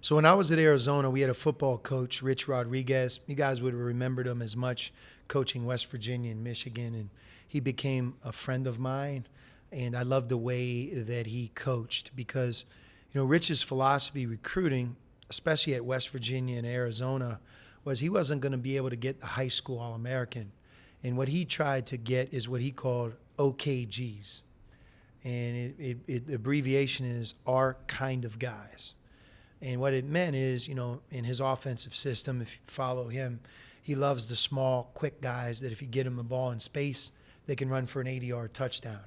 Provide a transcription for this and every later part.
So when I was at Arizona, we had a football coach, Rich Rodriguez. You guys would have remembered him as much coaching West Virginia and Michigan. And he became a friend of mine. And I loved the way that he coached because, Rich's philosophy recruiting, especially at West Virginia and Arizona, was he wasn't going to be able to get the high school All-American. And what he tried to get is what he called OKGs. And the abbreviation is our kind of guys. And what it meant is, in his offensive system, if you follow him, he loves the small, quick guys that if you get them the ball in space, they can run for an 80-yard touchdown.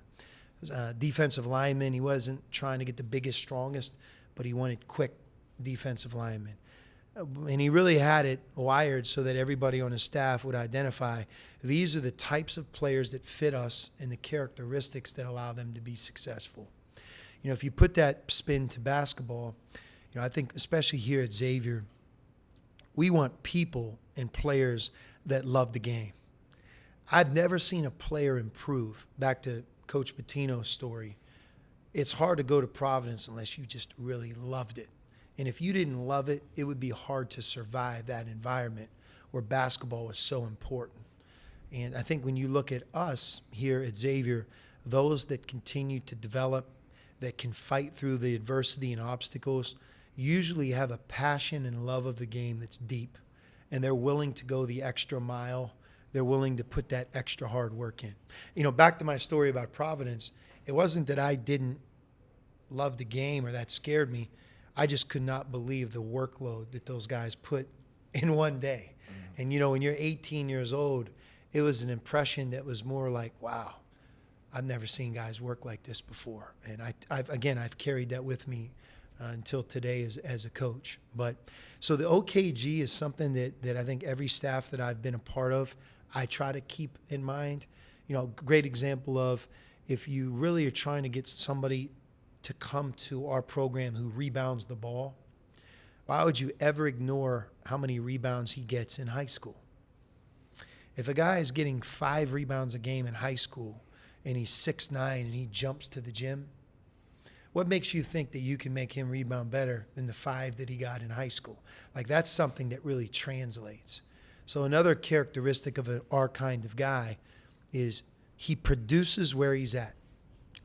Defensive lineman, he wasn't trying to get the biggest, strongest, but he wanted quick defensive linemen. And he really had it wired so that everybody on his staff would identify these are the types of players that fit us and the characteristics that allow them to be successful. If you put that spin to basketball, I think especially here at Xavier, we want people and players that love the game. I've never seen a player improve. Back to Coach Pitino's story, it's hard to go to Providence unless you just really loved it. And if you didn't love it, it would be hard to survive that environment where basketball was so important. And I think when you look at us here at Xavier, those that continue to develop, that can fight through the adversity and obstacles, usually have a passion and love of the game that's deep. And they're willing to go the extra mile. They're willing to put that extra hard work in. Back to my story about Providence, it wasn't that I didn't love the game or that scared me. I just could not believe the workload that those guys put in one day. Mm-hmm. And, when you're 18 years old, it was an impression that was more like, wow, I've never seen guys work like this before. And I've carried that with me until today as a coach. But so the OKG is something that I think every staff that I've been a part of, I try to keep in mind. Great example of if you really are trying to get somebody to come to our program who rebounds the ball, why would you ever ignore how many rebounds he gets in high school? If a guy is getting 5 rebounds a game in high school and he's 6'9" and he jumps to the gym, what makes you think that you can make him rebound better than the 5 that he got in high school? That's something that really translates. So another characteristic of our kind of guy is he produces where he's at.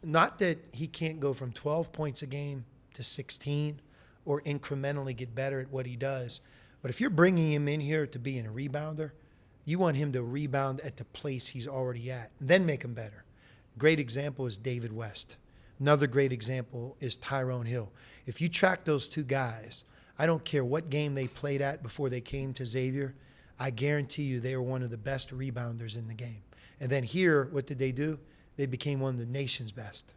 Not that he can't go from 12 points a game to 16 or incrementally get better at what he does. But if you're bringing him in here to be a rebounder, you want him to rebound at the place he's already at, then make him better. Great example is David West. Another great example is Tyrone Hill. If you track those two guys, I don't care what game they played at before they came to Xavier, I guarantee you they were one of the best rebounders in the game. And then here, what did they do? They became one of the nation's best.